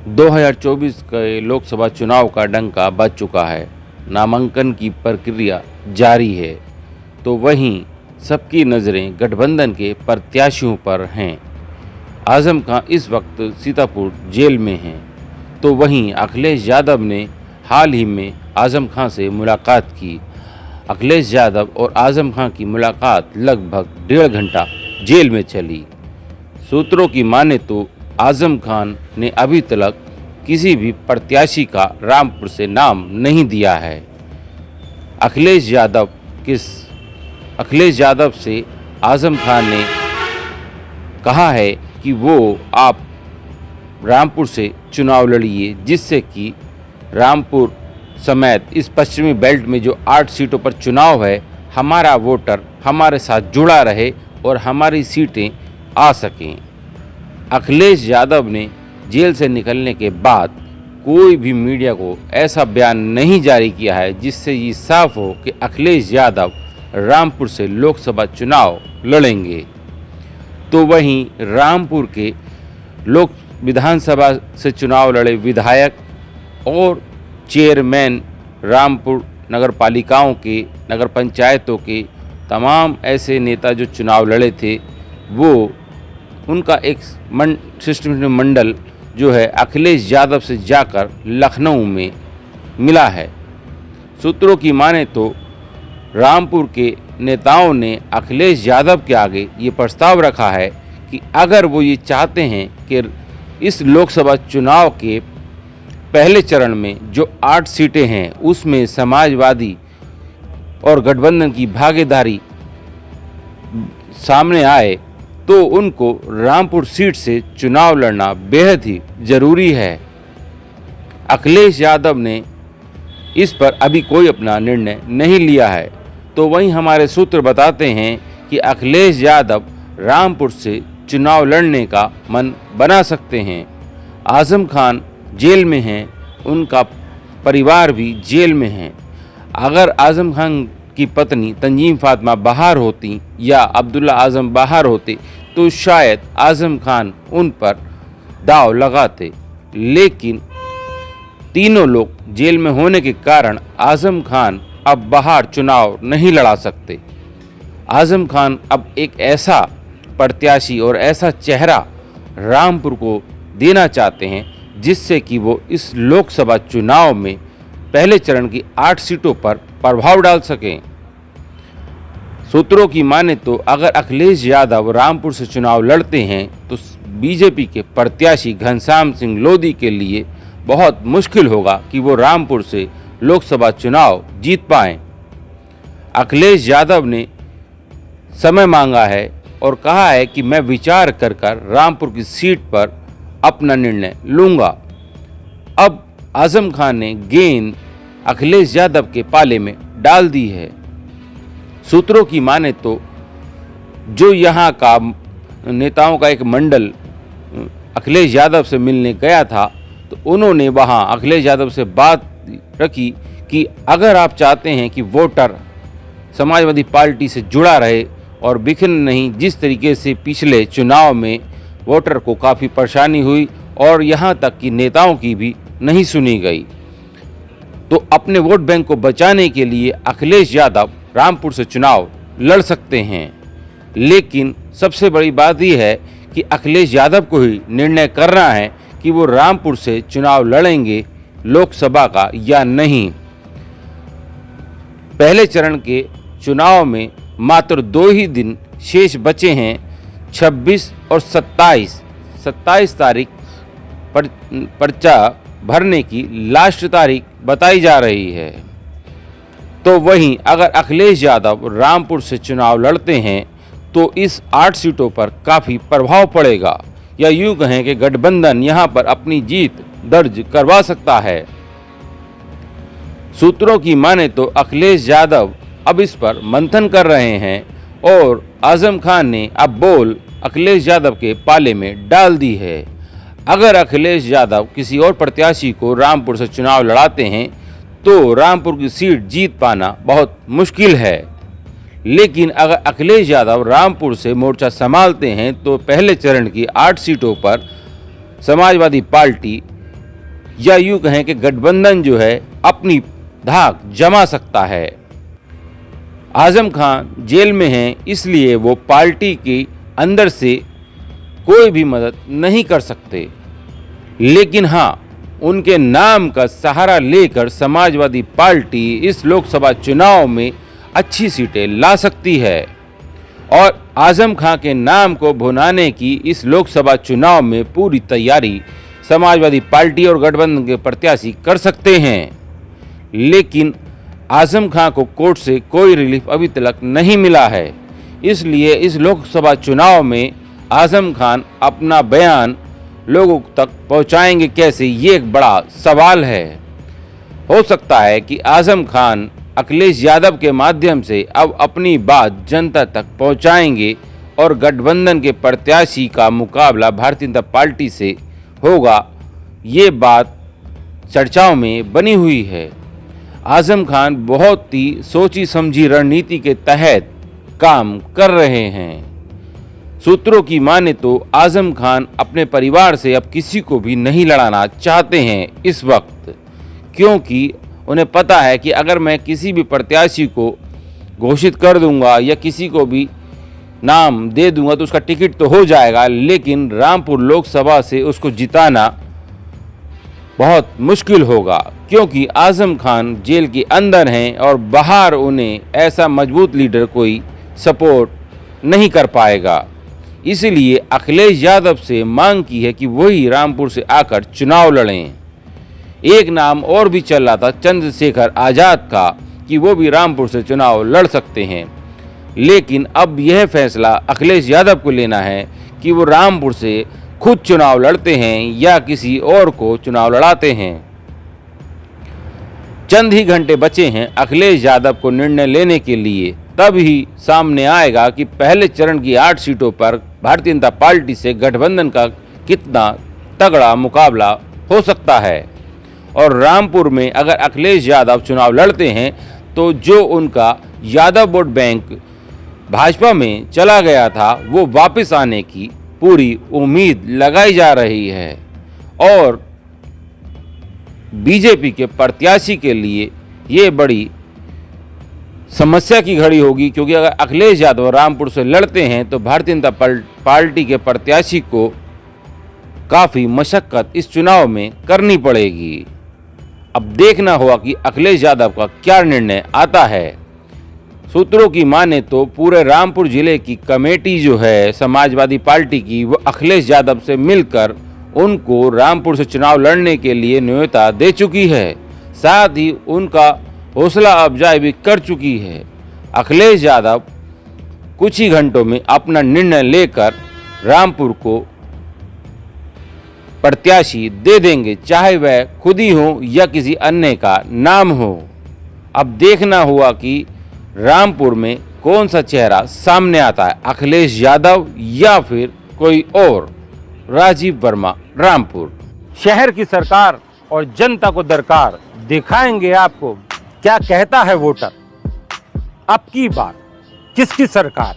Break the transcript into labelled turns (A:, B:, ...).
A: 2024 के लोकसभा चुनाव का डंका बज चुका है। नामांकन की प्रक्रिया जारी है, तो वहीं सबकी नज़रें गठबंधन के प्रत्याशियों पर हैं। आज़म खां इस वक्त सीतापुर जेल में हैं, तो वहीं अखिलेश यादव ने हाल ही में आज़म खां से मुलाकात की। अखिलेश यादव और आज़म खां की मुलाकात लगभग 1.5 घंटा जेल में चली। सूत्रों की माने तो आज़म खान ने अभी तक किसी भी प्रत्याशी का रामपुर से नाम नहीं दिया है। अखिलेश यादव से आज़म खान ने कहा है कि वो आप रामपुर से चुनाव लड़िए, जिससे कि रामपुर समेत इस पश्चिमी बेल्ट में जो 8 सीटों पर चुनाव है, हमारा वोटर हमारे साथ जुड़ा रहे और हमारी सीटें आ सकें। अखिलेश यादव ने जेल से निकलने के बाद कोई भी मीडिया को ऐसा बयान नहीं जारी किया है जिससे ये साफ हो कि अखिलेश यादव रामपुर से लोकसभा चुनाव लड़ेंगे। तो वहीं रामपुर के विधानसभा से चुनाव लड़े विधायक और चेयरमैन रामपुर नगर पालिकाओं के, नगर पंचायतों के तमाम ऐसे नेता जो चुनाव लड़े थे, वो उनका एक शिष्टमंडल मंडल जो है अखिलेश यादव से जाकर लखनऊ में मिला है। सूत्रों की माने तो रामपुर के नेताओं ने अखिलेश यादव के आगे ये प्रस्ताव रखा है कि अगर वो ये चाहते हैं कि इस लोकसभा चुनाव के पहले चरण में जो 8 सीटें हैं उसमें समाजवादी और गठबंधन की भागीदारी सामने आए, तो उनको रामपुर सीट से चुनाव लड़ना बेहद ही ज़रूरी है। अखिलेश यादव ने इस पर अभी कोई अपना निर्णय नहीं लिया है, तो वहीं हमारे सूत्र बताते हैं कि अखिलेश यादव रामपुर से चुनाव लड़ने का मन बना सकते हैं। आज़म खान जेल में हैं, उनका परिवार भी जेल में है। अगर आज़म खान की पत्नी तंजीम फातिमा बाहर होती या अब्दुल्ला आज़म बाहर होते तो शायद आज़म खान उन पर दाव लगाते, लेकिन तीनों लोग जेल में होने के कारण आज़म खान अब बाहर चुनाव नहीं लड़ा सकते। आज़म खान अब एक ऐसा प्रत्याशी और ऐसा चेहरा रामपुर को देना चाहते हैं जिससे कि वो इस लोकसभा चुनाव में पहले चरण की 8 सीटों पर प्रभाव डाल सकें। सूत्रों की माने तो अगर अखिलेश यादव रामपुर से चुनाव लड़ते हैं तो बीजेपी के प्रत्याशी घनश्याम सिंह लोधी के लिए बहुत मुश्किल होगा कि वो रामपुर से लोकसभा चुनाव जीत पाएं। अखिलेश यादव ने समय मांगा है और कहा है कि मैं विचार कर रामपुर की सीट पर अपना निर्णय लूँगा। अब आज़म खान ने गेंद अखिलेश यादव के पाले में डाल दी है। सूत्रों की माने तो जो यहाँ का नेताओं का एक मंडल अखिलेश यादव से मिलने गया था, तो उन्होंने वहाँ अखिलेश यादव से बात रखी कि अगर आप चाहते हैं कि वोटर समाजवादी पार्टी से जुड़ा रहे और बिखर नहीं, जिस तरीके से पिछले चुनाव में वोटर को काफ़ी परेशानी हुई और यहाँ तक कि नेताओं की भी नहीं सुनी गई, तो अपने वोट बैंक को बचाने के लिए अखिलेश यादव रामपुर से चुनाव लड़ सकते हैं। लेकिन सबसे बड़ी बात यह है कि अखिलेश यादव को ही निर्णय करना है कि वो रामपुर से चुनाव लड़ेंगे लोकसभा का या नहीं। पहले चरण के चुनाव में मात्र 2 ही दिन शेष बचे हैं, 26 और 27 तारीख पर पर्चा भरने की लास्ट तारीख बताई जा रही है। तो वहीं अगर अखिलेश यादव रामपुर से चुनाव लड़ते हैं तो इस 8 सीटों पर काफ़ी प्रभाव पड़ेगा, या यूँ कहें कि गठबंधन यहाँ पर अपनी जीत दर्ज करवा सकता है। सूत्रों की माने तो अखिलेश यादव अब इस पर मंथन कर रहे हैं और आज़म खान ने अब बोल अखिलेश यादव के पाले में डाल दी है। अगर अखिलेश यादव किसी और प्रत्याशी को रामपुर से चुनाव लड़ाते हैं तो रामपुर की सीट जीत पाना बहुत मुश्किल है, लेकिन अगर अखिलेश यादव रामपुर से मोर्चा संभालते हैं तो पहले चरण की 8 सीटों पर समाजवादी पार्टी या यूं कहें कि गठबंधन जो है अपनी धाक जमा सकता है। आजम खान जेल में हैं, इसलिए वो पार्टी के अंदर से कोई भी मदद नहीं कर सकते, लेकिन हाँ, उनके नाम का सहारा लेकर समाजवादी पार्टी इस लोकसभा चुनाव में अच्छी सीटें ला सकती है और आजम खान के नाम को भुनाने की इस लोकसभा चुनाव में पूरी तैयारी समाजवादी पार्टी और गठबंधन के प्रत्याशी कर सकते हैं। लेकिन आजम खान को कोर्ट से कोई रिलीफ अभी तक नहीं मिला है, इसलिए इस लोकसभा चुनाव में आजम खान अपना बयान लोगों तक पहुंचाएंगे कैसे, ये एक बड़ा सवाल है। हो सकता है कि आजम खान अखिलेश यादव के माध्यम से अब अपनी बात जनता तक पहुंचाएंगे और गठबंधन के प्रत्याशी का मुकाबला भारतीय जनता पार्टी से होगा, ये बात चर्चाओं में बनी हुई है। आजम खान बहुत ही सोची समझी रणनीति के तहत काम कर रहे हैं। सूत्रों की माने तो आजम खान अपने परिवार से अब किसी को भी नहीं लड़ाना चाहते हैं इस वक्त, क्योंकि उन्हें पता है कि अगर मैं किसी भी प्रत्याशी को घोषित कर दूंगा या किसी को भी नाम दे दूंगा तो उसका टिकट तो हो जाएगा, लेकिन रामपुर लोकसभा से उसको जिताना बहुत मुश्किल होगा, क्योंकि आजम खान जेल के अंदर हैं और बाहर उन्हें ऐसा मजबूत लीडर कोई सपोर्ट नहीं कर पाएगा। इसलिए अखिलेश यादव से मांग की है कि वही रामपुर से आकर चुनाव लड़ें। एक नाम और भी चल रहा था चंद्रशेखर आज़ाद का कि वो भी रामपुर से चुनाव लड़ सकते हैं, लेकिन अब यह फैसला अखिलेश यादव को लेना है कि वो रामपुर से खुद चुनाव लड़ते हैं या किसी और को चुनाव लड़ाते हैं। चंद ही घंटे बचे हैं अखिलेश यादव को निर्णय लेने के लिए, तब ही सामने आएगा कि पहले चरण की 8 सीटों पर भारतीय जनता पार्टी से गठबंधन का कितना तगड़ा मुकाबला हो सकता है। और रामपुर में अगर अखिलेश यादव चुनाव लड़ते हैं तो जो उनका यादव वोट बैंक भाजपा में चला गया था वो वापस आने की पूरी उम्मीद लगाई जा रही है और बीजेपी के प्रत्याशी के लिए ये बड़ी समस्या की घड़ी होगी, क्योंकि अगर अखिलेश यादव रामपुर से लड़ते हैं तो भारतीय जनता पार्टी के प्रत्याशी को काफ़ी मशक्कत इस चुनाव में करनी पड़ेगी। अब देखना होगा कि अखिलेश यादव का क्या निर्णय आता है। सूत्रों की माने तो पूरे रामपुर जिले की कमेटी जो है समाजवादी पार्टी की, वो अखिलेश यादव से मिलकर उनको रामपुर से चुनाव लड़ने के लिए न्योता दे चुकी है, साथ ही उनका हौसला अफजाई भी कर चुकी है। अखिलेश यादव कुछ ही घंटों में अपना निर्णय लेकर रामपुर को प्रत्याशी दे देंगे, चाहे वह खुद ही हो या किसी अन्य का नाम हो। अब देखना हुआ कि रामपुर में कौन सा चेहरा सामने आता है, अखिलेश यादव या फिर कोई और। राजीव वर्मा, रामपुर।
B: शहर की सरकार और जनता को दरकार, दिखाएंगे आपको क्या कहता है वोटर। अब की बार किसकी सरकार।